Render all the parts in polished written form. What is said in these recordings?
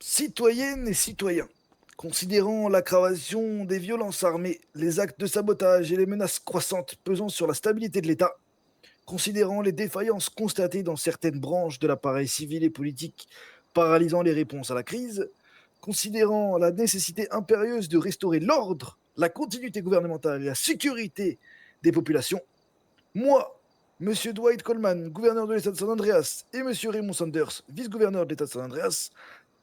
Citoyennes et citoyens, considérant l'aggravation des violences armées, les actes de sabotage et les menaces croissantes pesant sur la stabilité de l'État, considérant les défaillances constatées dans certaines branches de l'appareil civil et politique paralysant les réponses à la crise, considérant la nécessité impérieuse de restaurer l'ordre, la continuité gouvernementale et la sécurité des populations, moi, Monsieur Dwight Coleman, gouverneur de l'État de San Andreas, et Monsieur Raymond Sanders, vice-gouverneur de l'État de San Andreas,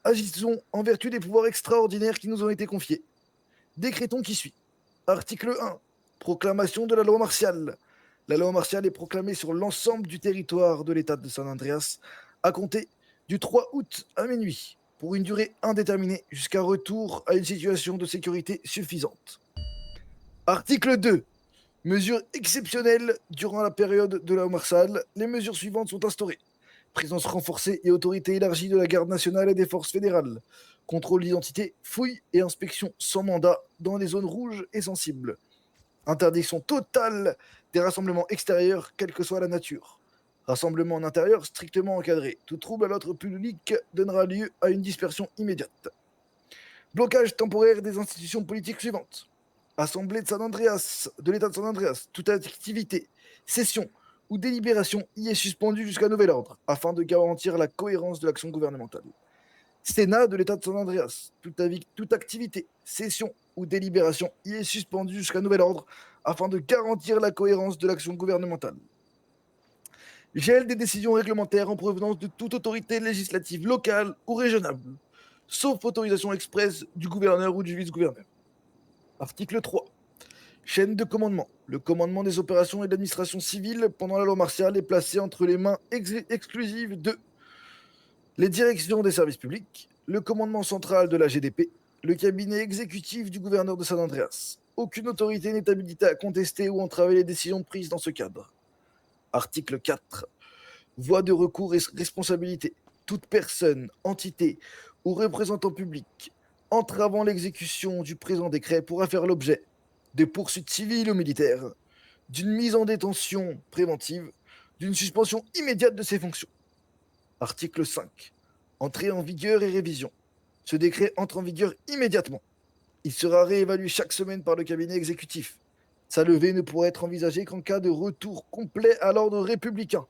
agissons en vertu des pouvoirs extraordinaires qui nous ont été confiés. Décrétons qui suit. Article 1. Proclamation de la loi martiale. La loi martiale est proclamée sur l'ensemble du territoire de l'État de San Andreas à compter du 3 août à minuit pour une durée indéterminée jusqu'à retour à une situation de sécurité suffisante. Article 2. Mesures exceptionnelles durant la période de la loi martiale. Les mesures suivantes sont instaurées. Présence renforcée et autorité élargie de la garde nationale et des forces fédérales. Contrôle d'identité, fouilles et inspection sans mandat dans les zones rouges et sensibles. Interdiction totale des rassemblements extérieurs, quelle que soit la nature. Rassemblement en intérieur strictement encadré. Tout trouble à l'ordre public donnera lieu à une dispersion immédiate. Blocage temporaire des institutions politiques suivantes. Assemblée de San Andreas, de l'État de San Andreas, toute activité, session ou délibération y est suspendue jusqu'à nouvel ordre, afin de garantir la cohérence de l'action gouvernementale. Sénat de l'État de San Andreas, toute activité, session ou délibération y est suspendue jusqu'à nouvel ordre, afin de garantir la cohérence de l'action gouvernementale. Gel des décisions réglementaires en provenance de toute autorité législative locale ou régionale, sauf autorisation expresse du gouverneur ou du vice-gouverneur. Article 3. Chaîne de commandement. Le commandement des opérations et de l'administration civile pendant la loi martiale est placé entre les mains exclusives de les directions des services publics, le commandement central de la GDP, le cabinet exécutif du gouverneur de San Andreas. Aucune autorité n'est habilitée à contester ou entraver les décisions prises dans ce cadre. Article 4. Voie de recours et responsabilité. Toute personne, entité ou représentant public entravant l'exécution du présent décret pourra faire l'objet de poursuites civiles ou militaires, d'une mise en détention préventive, d'une suspension immédiate de ses fonctions. Article 5. Entrée en vigueur et révision. Ce décret entre en vigueur immédiatement. Il sera réévalué chaque semaine par le cabinet exécutif. Sa levée ne pourra être envisagée qu'en cas de retour complet à l'ordre républicain.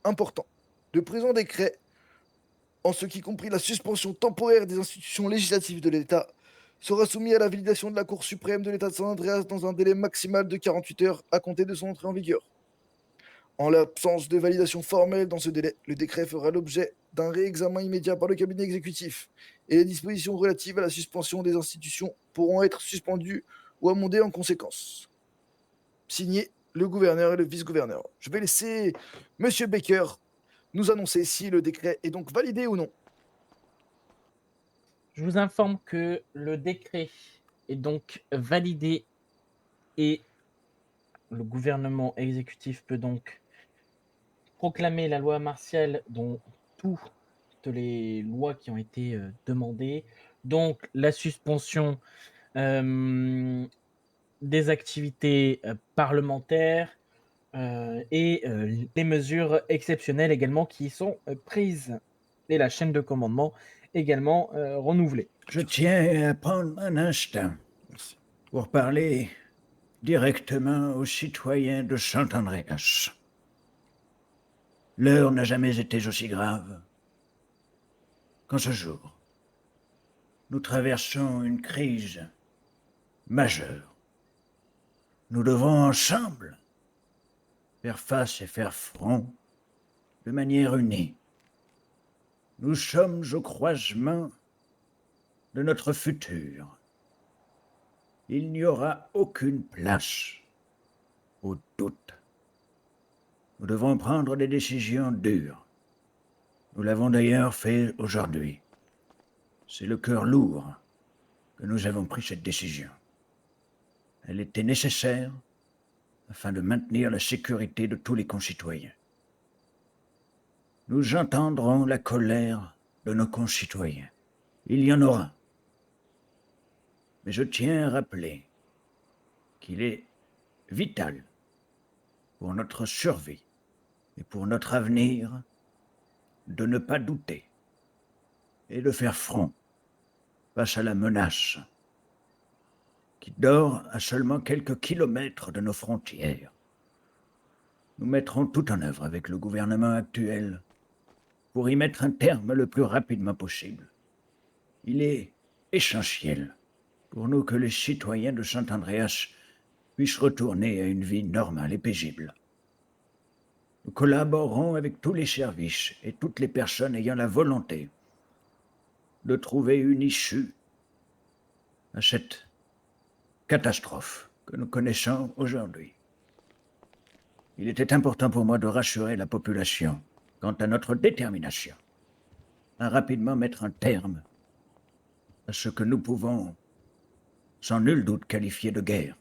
Important. Le présent décret, en ce qui compris la suspension temporaire des institutions législatives de l'État, sera soumis à la validation de la Cour suprême de l'État de San Andreas dans un délai maximal de 48 heures à compter de son entrée en vigueur. En l'absence de validation formelle dans ce délai, le décret fera l'objet d'un réexamen immédiat par le cabinet exécutif et les dispositions relatives à la suspension des institutions pourront être suspendues ou amendées en conséquence. Signé le gouverneur et le vice-gouverneur. Je vais laisser Monsieur Baker nous annoncer si le décret est donc validé ou non. Je vous informe que le décret est donc validé et le gouvernement exécutif peut donc proclamer la loi martiale dont toutes les lois qui ont été, demandées, donc la suspension, hem, des activités, parlementaires, et les mesures exceptionnelles également qui sont, prises et la chaîne de commandement également, renouvelée. Je tiens à prendre un instant Merci. pour parler directement aux citoyens de Saint-Andréas. L'heure n'a jamais été aussi grave qu'en ce jour. Nous traversons une crise majeure. Nous devons ensemble faire face et faire front de manière unie. Nous sommes au croisement de notre futur. Il n'y aura aucune place au doute. Nous devons prendre des décisions dures. Nous l'avons d'ailleurs fait aujourd'hui. C'est le cœur lourd que nous avons pris cette décision. Elle était nécessaire afin de maintenir la sécurité de tous les concitoyens. Nous entendrons la colère de nos concitoyens. Il y en aura. Mais je tiens à rappeler qu'il est vital pour notre survie et pour notre avenir de ne pas douter. et de faire front face à la menace qui dort à seulement quelques kilomètres de nos frontières. Nous mettrons tout en œuvre avec le gouvernement actuel pour y mettre un terme le plus rapidement possible. Il est essentiel pour nous que les citoyens de Saint-Andreas puissent retourner à une vie normale et paisible. Nous collaborerons avec tous les services et toutes les personnes ayant la volonté de trouver une issue à cette catastrophe que nous connaissons aujourd'hui. Il était important pour moi de rassurer la population quant à notre détermination à rapidement mettre un terme à ce que nous pouvons sans nul doute qualifier de guerre.